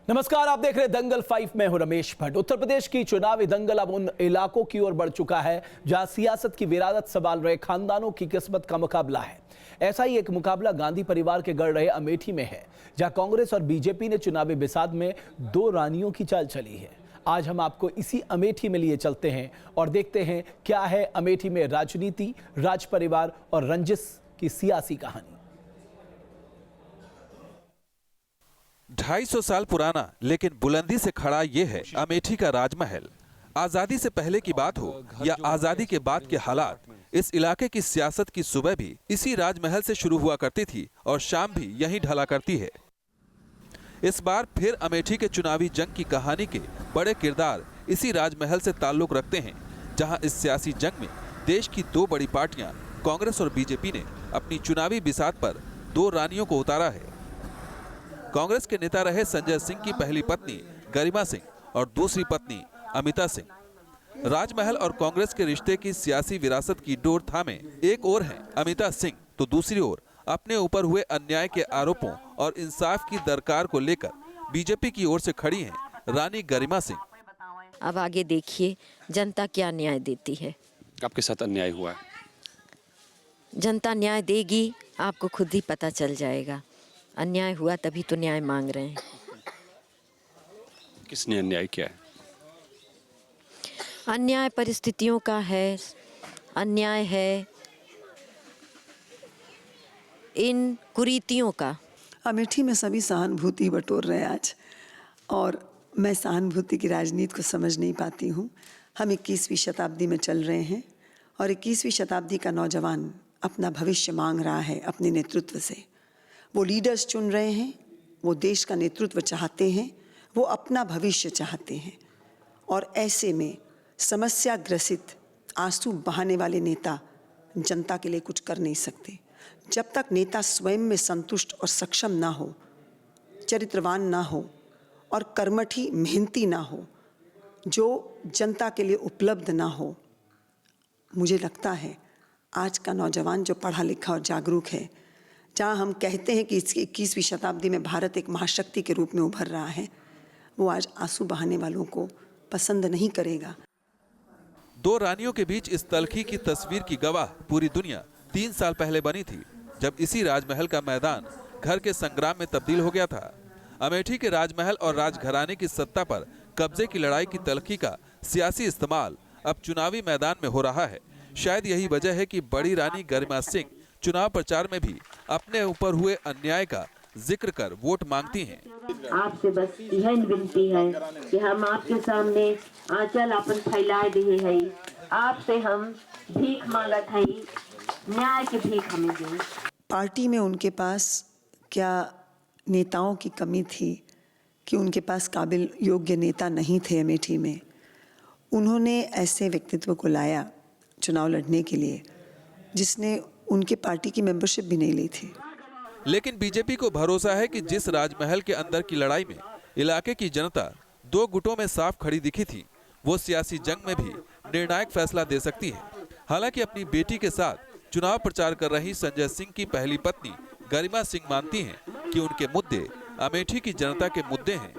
नमस्कार, आप देख रहे हैं दंगल 5 में हूं रमेश भट्ट। उत्तर प्रदेश की चुनावी दंगल अब उन इलाकों की ओर बढ़ चुका है जहां सियासत की विरासत संभाल रहे खानदानों की किस्मत का मुकाबला है। ऐसा ही एक मुकाबला गांधी परिवार के गढ़ रहे अमेठी में है, जहां कांग्रेस और बीजेपी ने चुनावी बिसात में दो रानियों की चाल चली है। आज हम आपको इसी अमेठी में लिए चलते हैं और देखते हैं क्या है अमेठी में राजनीति, राज परिवार और रंजिश की सियासी कहानी। 250 साल पुराना लेकिन बुलंदी से खड़ा ये है अमेठी का राजमहल। आजादी से पहले की बात हो या आजादी के बाद के हालात, इस इलाके की सियासत की सुबह भी इसी राजमहल से शुरू हुआ करती थी और शाम भी यहीं ढला करती है। इस बार फिर अमेठी के चुनावी जंग की कहानी के बड़े किरदार इसी राजमहल से ताल्लुक रखते हैं, जहां इस सियासी जंग में देश की दो बड़ी पार्टियां कांग्रेस और बीजेपी ने अपनी चुनावी बिसात पर दो रानियों को उतारा है। कांग्रेस के नेता रहे संजय सिंह की पहली पत्नी गरिमा सिंह और दूसरी पत्नी अमिता सिंह। राजमहल और कांग्रेस के रिश्ते की सियासी विरासत की डोर थामे एक ओर हैं अमिता सिंह, तो दूसरी ओर अपने ऊपर हुए अन्याय के आरोपों और इंसाफ की दरकार को लेकर बीजेपी की ओर से खड़ी हैं रानी गरिमा सिंह। अब आगे देखिए जनता क्या न्याय देती है। आपके साथ अन्याय हुआ है, जनता न्याय देगी, आपको खुद ही पता चल जाएगा। अन्याय हुआ तभी तो न्याय मांग रहे हैं। किसने अन्याय किया है? अन्याय परिस्थितियों का है, अन्याय है इन कुरीतियों का। अमेठी में सभी सहानुभूति बटोर रहे हैं आज, और मैं सहानुभूति की राजनीति को समझ नहीं पाती हूँ। हम 21वीं शताब्दी में चल रहे हैं और 21वीं शताब्दी का नौजवान अपना भविष्य मांग रहा है अपने नेतृत्व से। वो लीडर्स चुन रहे हैं, वो देश का नेतृत्व चाहते हैं, वो अपना भविष्य चाहते हैं, और ऐसे में समस्या ग्रसित आंसू बहाने वाले नेता जनता के लिए कुछ कर नहीं सकते। जब तक नेता स्वयं में संतुष्ट और सक्षम ना हो, चरित्रवान ना हो और कर्मठी मेहनती ना हो, जो जनता के लिए उपलब्ध ना हो, मुझे लगता है आज का नौजवान जो पढ़ा लिखा और जागरूक है, जहाँ हम कहते हैं कि इस 21वीं शताब्दी में भारत एक महाशक्ति के रूप में उभर रहा है, वो आज आंसू बहाने वालों को पसंद नहीं करेगा। दो रानियों के बीच इस तल्खी की तस्वीर की गवाह पूरी दुनिया 3 साल पहले बनी थी, जब इसी राजमहल का मैदान घर के संग्राम में तब्दील हो गया था। अमेठी के राजमहल और राजघराने की सत्ता पर कब्जे की लड़ाई की तल्खी का सियासी इस्तेमाल अब चुनावी मैदान में हो रहा है। शायद यही वजह है कि बड़ी रानी गरिमा सिंह चुनाव प्रचार में भी अपने ऊपर हुए अन्याय का जिक्र कर वोट मांगती हैं। आपसे बस यह विनती है कि हम आपके सामने आंचल अपन फैलाए दिए है, आपसे हम भीख मांगत है, न्याय की भीख हमें दें। पार्टी में उनके पास क्या नेताओं की कमी थी कि उनके पास काबिल योग्य नेता नहीं थे अमेठी में? उन्होंने ऐसे व्यक्तित्व को लाया चुनाव लड़ने के लिए जिसने उनके पार्टी की मेंबरशिप भी नहीं ली थी। लेकिन बीजेपी को भरोसा है कि जिस राजमहल के अंदर की लड़ाई में इलाके की जनता दो गुटों में साफ खड़ी दिखी थी, वो सियासी जंग में भी निर्णायक फैसला दे सकती है। हालांकि अपनी बेटी के साथ चुनाव प्रचार कर रही संजय सिंह की पहली पत्नी गरिमा सिंह मानती हैं कि उनके मुद्दे अमेठी की जनता के मुद्दे हैं।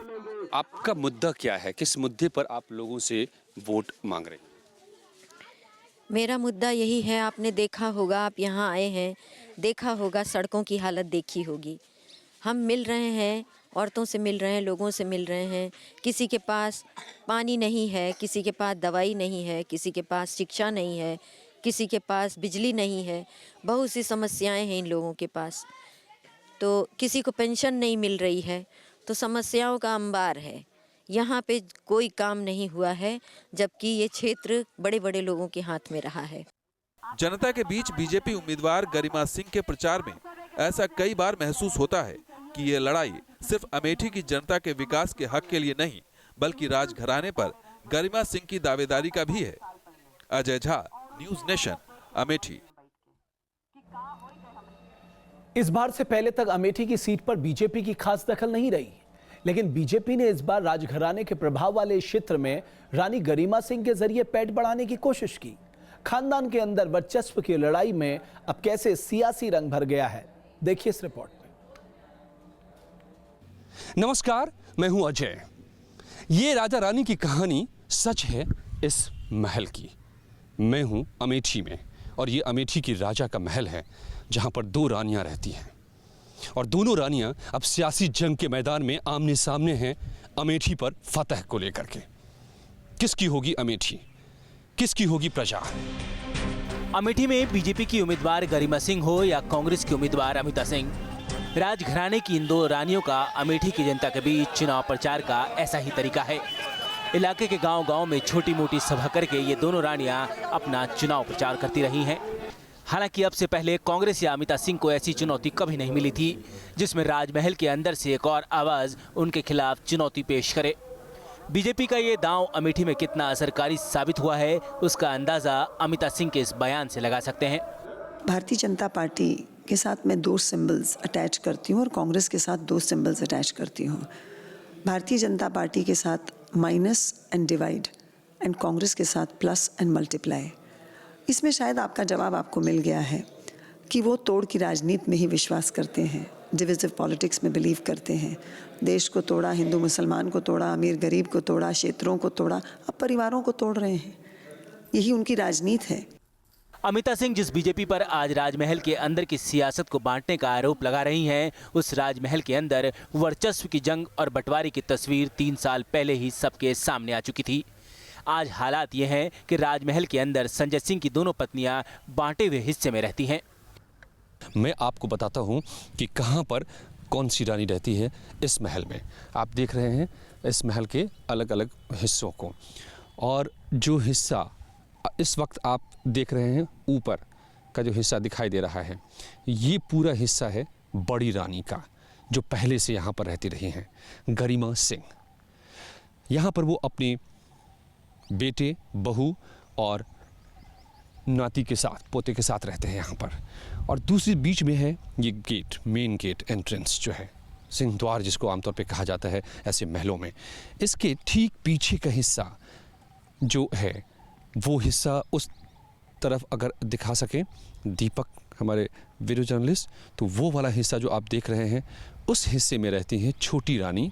आपका मुद्दा क्या है? किस मुद्दे पर आप लोगों से वोट मांग रहे हैं? मेरा मुद्दा यही है, आपने देखा होगा, आप यहाँ आए हैं, देखा होगा, सड़कों की हालत देखी होगी। हम मिल रहे हैं, औरतों से मिल रहे हैं, लोगों से मिल रहे हैं। किसी के पास पानी नहीं है, किसी के पास दवाई नहीं है, किसी के पास शिक्षा नहीं है, किसी के पास बिजली नहीं है। बहुत सी समस्याएं हैं इन लोगों के पास। तो किसी को पेंशन नहीं मिल रही है, तो समस्याओं का अंबार है। यहाँ पे कोई काम नहीं हुआ है, जबकि ये क्षेत्र बड़े बड़े लोगों के हाथ में रहा है। जनता के बीच बीजेपी उम्मीदवार गरिमा सिंह के प्रचार में ऐसा कई बार महसूस होता है कि ये लड़ाई सिर्फ अमेठी की जनता के विकास के हक के लिए नहीं, बल्कि राजघराने पर गरिमा सिंह की दावेदारी का भी है। Ajay Jha, news nation, Amethi. इस बार से पहले तक अमेठी की सीट पर बीजेपी की खास दखल नहीं रही, लेकिन बीजेपी ने इस बार राजघराने के प्रभाव वाले क्षेत्र में रानी गरिमा सिंह के जरिए पैठ बढ़ाने की कोशिश की। खानदान के अंदर वर्चस्व की लड़ाई में अब कैसे सियासी रंग भर गया है, देखिए इस रिपोर्ट में। नमस्कार, मैं हूं अजय। ये राजा रानी की कहानी सच है इस महल की। मैं हूं अमेठी में और ये अमेठी की राजा का महल है जहां पर 2 रानियां रहती हैं और दोनों रानियां अब सियासी जंग के मैदान में आमने सामने हैं अमेठी पर फतह को लेकर के। किसकी होगी अमेठी, किसकी होगी प्रजा? अमेठी में बीजेपी की उम्मीदवार गरिमा सिंह हो या कांग्रेस की उम्मीदवार अमिता सिंह, राजघराने की इन 2 रानियों का अमेठी की जनता के बीच चुनाव प्रचार का ऐसा ही तरीका है। इलाके के गांव-गांव में छोटी मोटी सभा करके ये दोनों रानियां अपना चुनाव प्रचार करती रही हैं। हालांकि अब से पहले कांग्रेस या अमिता सिंह को ऐसी चुनौती कभी नहीं मिली थी जिसमें राजमहल के अंदर से एक और आवाज उनके खिलाफ चुनौती पेश करे। बीजेपी का ये दांव अमेठी में कितना असरकारी साबित हुआ है उसका अंदाजा अमिता सिंह के इस बयान से लगा सकते हैं। भारतीय जनता पार्टी के साथ मैं 2 सिंबल्स अटैच करती हूँ और कांग्रेस के साथ 2 सिंबल्स अटैच करती हूँ। भारतीय जनता पार्टी के साथ minus and divide and Congress के साथ प्लस एंड मल्टीप्लाई। इसमें शायद आपका जवाब आपको मिल गया है कि वो तोड़ की राजनीति में ही विश्वास करते हैं, डिविजिव पॉलिटिक्स में बिलीव करते हैं। देश को तोड़ा, हिंदू मुसलमान को तोड़ा, अमीर गरीब को तोड़ा, क्षेत्रों को तोड़ा, अब परिवारों को तोड़ रहे हैं। यही उनकी राजनीति है। अमिता सिंह जिस बीजेपी पर आज राजमहल के अंदर की सियासत को बांटने का आरोप लगा रही हैं, उस राजमहल के अंदर वर्चस्व की जंग और बंटवारे की तस्वीर 3 साल पहले ही सबके सामने आ चुकी थी। आज हालात ये हैं कि राजमहल के अंदर संजय सिंह की दोनों पत्नियां बांटे हुए हिस्से में रहती हैं। मैं आपको बताता हूं कि कहां पर कौन सी रानी रहती है इस महल में। आप देख रहे हैं इस महल के अलग अलग हिस्सों को, और जो हिस्सा इस वक्त आप देख रहे हैं ऊपर का जो हिस्सा दिखाई दे रहा है, ये पूरा हिस्सा है बड़ी रानी का, जो पहले से यहाँ पर रहती रही हैं, गरिमा सिंह। यहाँ पर वो अपने बेटे, बहू और नाती के साथ, पोते के साथ रहते हैं यहाँ पर। और दूसरी बीच में है ये गेट, मेन गेट, एंट्रेंस जो है, सिंह द्वार जिसको आमतौर पे कहा जाता है ऐसे महलों में। इसके ठीक पीछे का हिस्सा जो है, वो हिस्सा उस तरफ अगर दिखा सकें दीपक, हमारे वीडियो जर्नलिस्ट, तो वो वाला हिस्सा जो आप देख रहे हैं, उस हिस्से में रहती हैं छोटी रानी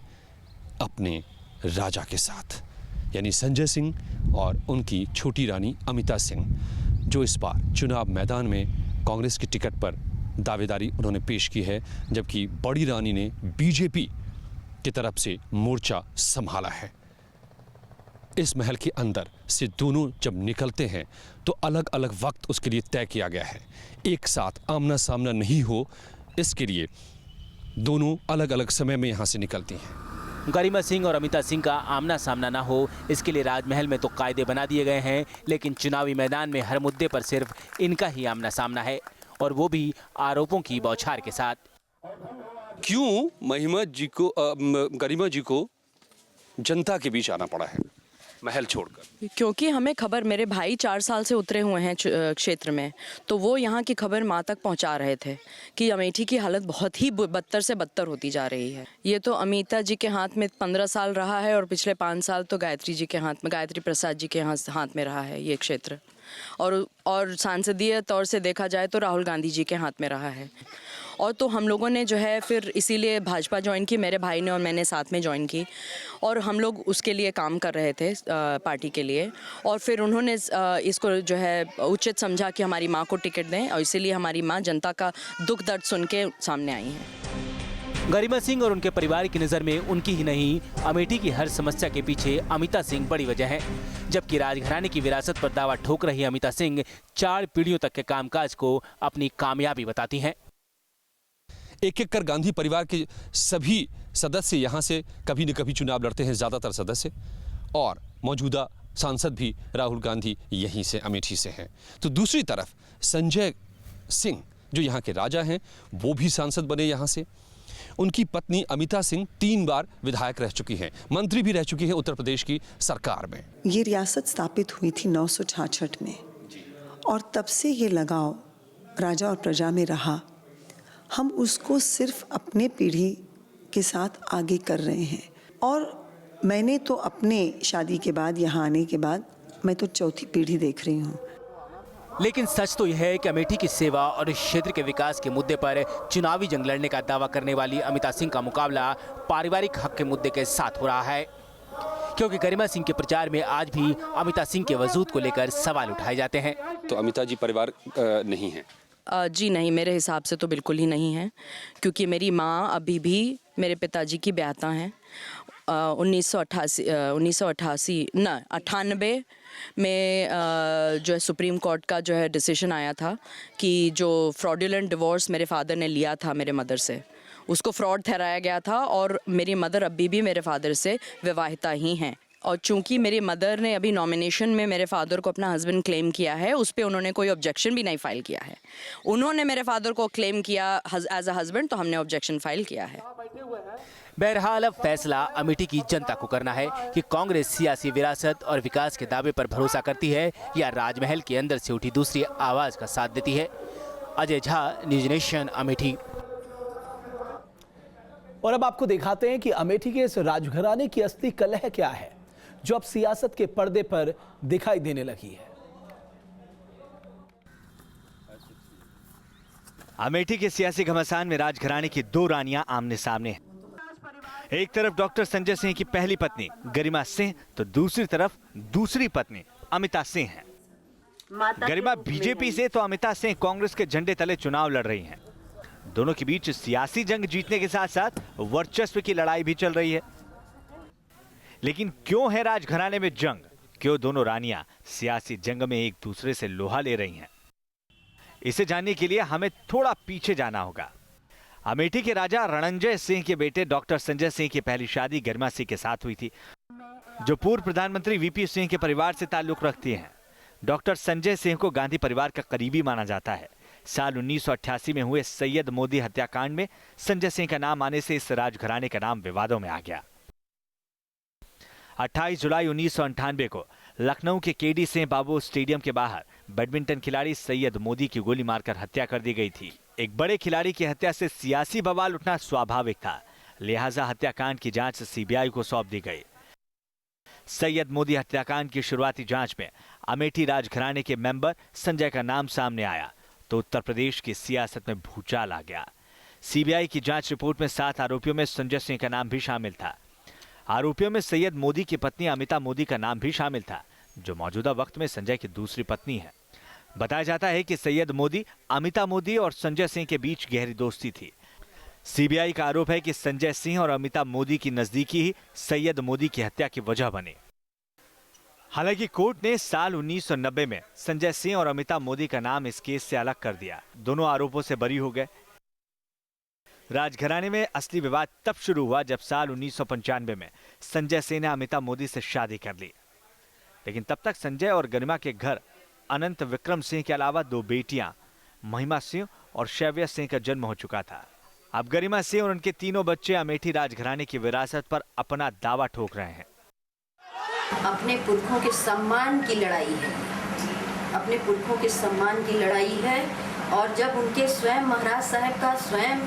अपने राजा के साथ, यानी संजय सिंह और उनकी छोटी रानी अमिता सिंह, जो इस बार चुनाव मैदान में कांग्रेस की टिकट पर दावेदारी उन्होंने पेश की है, जबकि बड़ी रानी ने बीजेपी की तरफ से मोर्चा संभाला है। इस महल के अंदर से दोनों जब निकलते हैं तो अलग अलग वक्त उसके लिए तय किया गया है। एक साथ आमना सामना नहीं हो, इसके लिए दोनों अलग अलग समय में यहाँ से निकलती हैं। गरिमा सिंह और अमिता सिंह का आमना सामना ना हो, इसके लिए राजमहल में तो कायदे बना दिए गए हैं, लेकिन चुनावी मैदान में हर मुद्दे पर सिर्फ इनका ही आमना सामना है, और वो भी आरोपों की बौछार के साथ। क्यों गरिमा जी को जनता के बीच आना पड़ा है, महल छोड़कर? क्योंकि हमें खबर, मेरे भाई 4 साल से उतरे हुए हैं क्षेत्र में, तो वो यहाँ की खबर माँ तक पहुँचा रहे थे कि अमेठी की हालत बहुत ही बदतर से बदतर होती जा रही है। ये तो अमिता जी के हाथ में 15 साल रहा है और पिछले 5 साल तो गायत्री जी के हाथ में, गायत्री प्रसाद जी के हाथ में रहा है ये क्षेत्र, और सांसदीय तौर से देखा जाए तो राहुल गांधी जी के हाथ में रहा है। और तो हम लोगों ने जो है फिर इसीलिए भाजपा ज्वाइन की, मेरे भाई ने और मैंने साथ में ज्वाइन की, और हम लोग उसके लिए काम कर रहे थे पार्टी के लिए, और फिर उन्होंने इसको जो है उचित समझा कि हमारी माँ को टिकट दें, और इसीलिए हमारी माँ जनता का दुख दर्द सुन के सामने आई हैं। गरिमा सिंह और उनके परिवार की नज़र में उनकी ही नहीं, अमेठी की हर समस्या के पीछे अमिता सिंह बड़ी वजह है। जबकि राजघराने की विरासत पर दावा ठोक रही अमिता सिंह 4 पीढ़ियों तक के कामकाज को अपनी कामयाबी बताती हैं। एक एक कर गांधी परिवार के सभी सदस्य यहाँ से कभी न कभी चुनाव लड़ते हैं, ज़्यादातर सदस्य, और मौजूदा सांसद भी राहुल गांधी यहीं से, अमेठी से हैं। तो दूसरी तरफ संजय सिंह जो यहाँ के राजा हैं, वो भी सांसद बने यहाँ से। उनकी पत्नी अमिता सिंह 3 बार विधायक रह चुकी हैं, मंत्री भी रह चुकी हैं उत्तर प्रदेश की सरकार में। ये रियासत स्थापित हुई थी 966 में, और तब से ये लगाव राजा और प्रजा में रहा। हम उसको सिर्फ अपने पीढ़ी के साथ आगे कर रहे हैं, और मैंने तो अपने शादी के बाद, यहाँ आने के बाद, मैं तो 4थी पीढ़ी देख रही हूँ। लेकिन सच तो यह है कि अमेठी की सेवा और इस क्षेत्र के विकास के मुद्दे पर चुनावी जंग लड़ने का दावा करने वाली अमिता सिंह का मुकाबला पारिवारिक हक के मुद्दे के साथ हो रहा है, क्योंकि गरिमा सिंह के प्रचार में आज भी अमिता सिंह के वजूद को लेकर सवाल उठाए जाते हैं। तो अमिता जी परिवार नहीं है? जी नहीं, मेरे हिसाब से तो बिल्कुल ही नहीं है, क्योंकि मेरी माँ अभी भी मेरे पिताजी की ब्याता हैं। 1998 में जो है सुप्रीम कोर्ट का जो है डिसीजन आया था कि जो फ्रॉडुलेंट डिवोर्स मेरे फादर ने लिया था मेरे मदर से, उसको फ्रॉड ठहराया गया था और मेरी मदर अभी भी मेरे फादर से विवाहिता ही हैं। और चूंकि मेरी मदर ने अभी नॉमिनेशन में मेरे फादर को अपना हस्बैंड क्लेम किया है, उस पर उन्होंने कोई ऑब्जेक्शन भी नहीं फाइल किया है। उन्होंने मेरे फादर को क्लेम किया एज अ हस्बैंड, तो हमने ऑब्जेक्शन फाइल किया है। बहरहाल अब फैसला अमेठी की जनता को करना है कि कांग्रेस सियासी विरासत और विकास के दावे पर भरोसा करती है या राजमहल के अंदर से उठी दूसरी आवाज का साथ देती है। Ajay Jha, news nation, Amethi. और अब आपको दिखाते हैं कि अमेठी के इस राजघराने की असली कलह क्या है, जो अब सियासत के पर्दे पर दिखाई देने लगी है। अमेठी के सियासी घमासान में राजघराने की दो रानियां आमने सामने हैं। एक तरफ डॉक्टर संजय सिंह की पहली पत्नी गरिमा सिंह, तो दूसरी तरफ दूसरी पत्नी अमिता सिंह है। गरिमा बीजेपी से तो अमिता सिंह कांग्रेस के झंडे तले चुनाव लड़ रही हैं। दोनों के बीच सियासी जंग जीतने के साथ साथ वर्चस्व की लड़ाई भी चल रही है। लेकिन क्यों है राजघराने में जंग? क्यों दोनों रानियां सियासी जंग में एक दूसरे से लोहा ले रही हैं? इसे जानने के लिए हमें थोड़ा पीछे जाना होगा। अमेठी के राजा रणंजय सिंह के बेटे डॉक्टर संजय सिंह की पहली शादी गरिमा सिंह के साथ हुई थी, जो पूर्व प्रधानमंत्री वीपी सिंह के परिवार से ताल्लुक रखती हैं। डॉक्टर संजय सिंह को गांधी परिवार का करीबी माना जाता है। साल 1988 में हुए सैयद मोदी हत्याकांड में संजय सिंह का नाम आने से इस राजघराने का नाम विवादों में आ गया। 28 जुलाई 1998 को लखनऊ के केडी सिंह बाबू स्टेडियम के बाहर बैडमिंटन खिलाड़ी सैयद मोदी की गोली मारकर हत्या कर दी गई थी। एक बड़े खिलाड़ी की हत्या से सियासी बवाल उठना स्वाभाविक था, लिहाजा हत्याकांड की जांच सीबीआई को सौंप दी गई। सैयद मोदी हत्याकांड की शुरुआती जांच में अमेठी राजघराने के मेंबर संजय का नाम सामने आया तो उत्तर प्रदेश की सियासत में भूचाल आ गया। सीबीआई की जांच रिपोर्ट में 7 आरोपियों में संजय सिंह का नाम भी शामिल था। आरोपियों में सैयद मोदी की पत्नी अमिता मोदी का नाम भी शामिल था, जो मौजूदा वक्त में संजय की दूसरी पत्नी है। बताया जाता है कि सैयद मोदी, अमिता मोदी और संजय सिंह के बीच गहरी दोस्ती थी। सीबीआई का आरोप है कि संजय सिंह और अमिता मोदी की नजदीकी ही सैयद मोदी की हत्या की वजह बनी। हालांकि कोर्ट ने साल 1990 में संजय सिंह और अमिता मोदी का नाम इस केस से अलग कर दिया। दोनों आरोपों से बरी हो गए। राजघराने में असली विवाद तब शुरू हुआ जब साल 1995 में संजय सिंह ने अमिता मोदी से शादी कर ली। लेकिन तब तक संजय और गरिमा के घर अनंत विक्रम सिंह के अलावा 2 बेटियां महिमा सिंह और शैव्या सिंह का जन्म हो चुका था। अब गरिमा सिंह और उनके तीनों बच्चे अमेठी राजघराने की विरासत पर अपना दावा ठोक रहे हैं। अपने पुरखों के सम्मान की लड़ाई है, अपने पुरखों के सम्मान की लड़ाई है। और जब उनके स्वयं महाराज साहब का स्वयं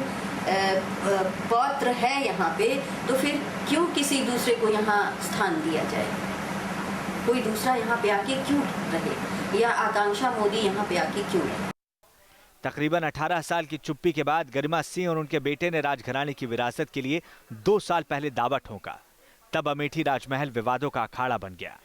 पौत्र है यहाँ पे, तो फिर क्यों किसी दूसरे को यहाँ स्थान दिया जाए? कोई दूसरा यहाँ पे आके क्यों रहे, या आकांक्षा मोदी यहाँ पे आके क्यों रहे? तकरीबन 18 साल की चुप्पी के बाद गरिमा सिंह और उनके बेटे ने राजघराने की विरासत के लिए 2 साल पहले दावा ठोका। तब अमेठी राजमहल विवादों का अखाड़ा बन गया।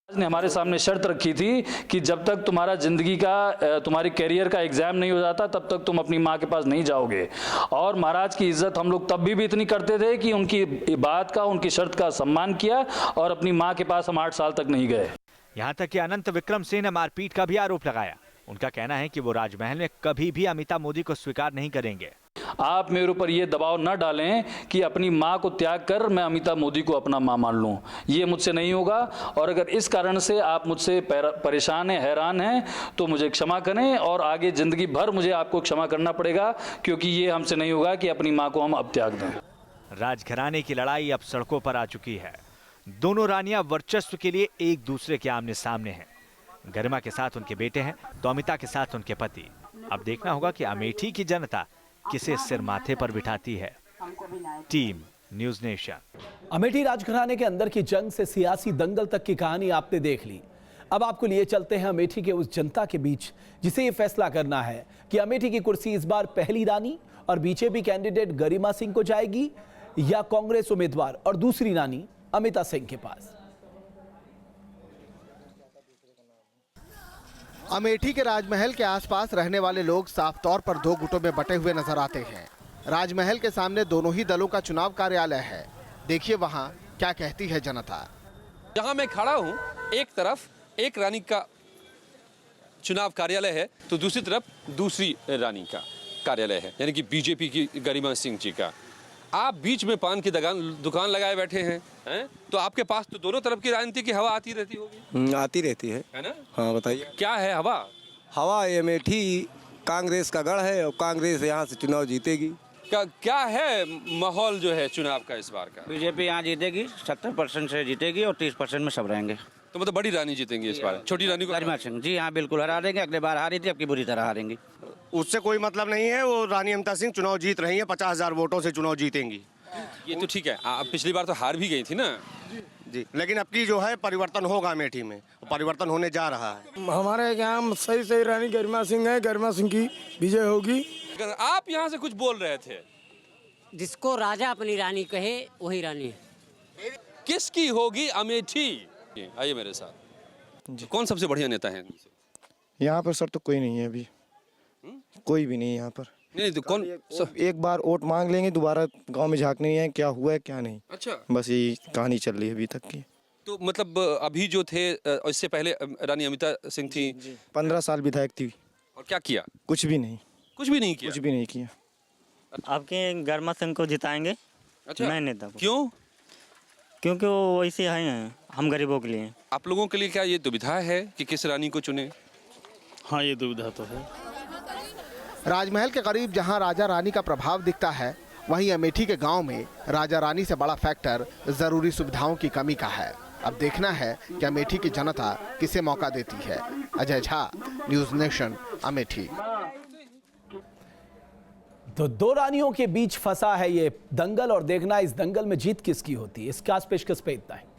ने हमारे सामने शर्त रखी थी कि जब तक तुम्हारा जिंदगी का, तुम्हारी करियर का एग्जाम नहीं हो जाता, तब तक तुम अपनी माँ के पास नहीं जाओगे। और महाराज की इज्जत हम लोग तब भी इतनी करते थे कि उनकी बात का, उनकी शर्त का सम्मान किया और अपनी माँ के पास हम 8 साल तक नहीं गए। यहाँ तक कि अनंत विक्रम सिंह ने मारपीट का भी आरोप लगाया। उनका कहना है कि वो राजमहल में कभी भी अमिता मोदी को स्वीकार नहीं करेंगे। आप मेरे ऊपर ये दबाव न डालें कि अपनी माँ को त्याग कर मैं अमिता मोदी को अपना माँ मान लूं। ये मुझसे नहीं होगा। और अगर इस कारण से आप मुझसे परेशान हैं, हैरान हैं, तो मुझे क्षमा करें और आगे जिंदगी भर मुझे आपको क्षमा करना पड़ेगा, क्योंकि ये हमसे नहीं होगा कि अपनी माँ को हम अब त्याग दें। राजघराने की लड़ाई अब सड़कों पर आ चुकी है। दोनों रानियां वर्चस्व के लिए एक दूसरे के आमने सामने हैं। गरिमा के साथ उनके बेटे हैं तो अमिता के साथ उनके पति। अब देखना होगा कि अमेठी की जनता किसे सिर माथे पर बिठाती है। Team news nation. अमेठी राजघराने के अंदर की जंग से सियासी दंगल तक की कहानी आपने देख ली। अब आपको लिए चलते हैं अमेठी के उस जनता के बीच जिसे ये फैसला करना है कि अमेठी की कुर्सी इस बार पहली रानी और बीजेपी कैंडिडेट गरिमा सिंह को जाएगी या कांग्रेस उम्मीदवार और दूसरी रानी अमिता सिंह के पास। अमेठी के राजमहल के आसपास रहने वाले लोग साफ तौर पर दो गुटों में बटे हुए नजर आते हैं। राजमहल के सामने दोनों ही दलों का चुनाव कार्यालय है। देखिए वहां क्या कहती है जनता। जहां मैं खड़ा हूं, एक तरफ एक रानी का चुनाव कार्यालय है तो दूसरी तरफ दूसरी रानी का कार्यालय है, यानी कि बीजेपी की गरिमा सिंह जी का। आप बीच में पान की दुकान लगाए बैठे हैं, तो आपके पास तो दोनों तरफ की राजनीति की हवा आती रहती होगी। आती रहती है ना? हाँ बताइए क्या है हवा? हवा अमेठी कांग्रेस का गढ़ है और कांग्रेस यहाँ से चुनाव जीतेगी। क्या है माहौल जो है चुनाव का इस बार का? बीजेपी यहाँ जीतेगी, 70% से जीतेगी और 30% में सब रहेंगे। तो मतलब बड़ी रानी जीतेंगी इस बार, छोटी रानी को? गरिमा सिंह जी हाँ बिल्कुल हरा देंगे। अगले बार हारी थी, अब की बुरी तरह हारेंगी। उससे कोई मतलब नहीं है, वो रानी अमिता सिंह चुनाव जीत रही है, 50,000 वोटों से चुनाव जीतेंगी। ये तो ठीक है, पिछली बार तो हार भी गई थी ना जी, लेकिन अब की जो है परिवर्तन होगा अमेठी में, परिवर्तन होने जा रहा है। हमारे यहाँ सही रानी गरिमा सिंह है, गरिमा सिंह की विजय होगी। आप यहाँ से कुछ बोल रहे थे। जिसको राजा अपनी रानी कहे वही रानी है। किसकी होगी अमेठी? आइए मेरे साथ। कौन सबसे बढ़िया नेता है यहाँ पर? सर तो कोई नहीं है अभी, कोई भी नहीं यहाँ पर। नहीं तो कौन? एक बार वोट मांग लेंगे, दोबारा गांव में झांक नहीं है क्या हुआ है क्या नहीं। अच्छा, बस यही कहानी चल रही है अभी तक की। तो मतलब अभी जो थे इससे पहले रानी अमिता सिंह थी, 15 साल विधायक थी। और क्या किया? कुछ भी नहीं। कुछ भी नहीं किया? कुछ भी नहीं किया। आपके गरिमा सिंह को जिताएंगे। अच्छा, मैं नेता को। क्यों? क्योंकि वो वैसे हैं, हम गरीबों के लिए। आप लोगों के लिए क्या ये दुविधा है कि किस रानी को चुने? हाँ ये दुविधा तो है। राजमहल के करीब जहां राजा रानी का प्रभाव दिखता है, वहीं अमेठी के गांव में राजा रानी से बड़ा फैक्टर जरूरी सुविधाओं की कमी का है। अब देखना है कि अमेठी की जनता किसे मौका देती है। Ajay Jha, news nation, Amethi. तो दो रानियों के बीच फंसा है ये दंगल और देखना इस दंगल में जीत किसकी होती है। इसका पेशकश पे इतना है।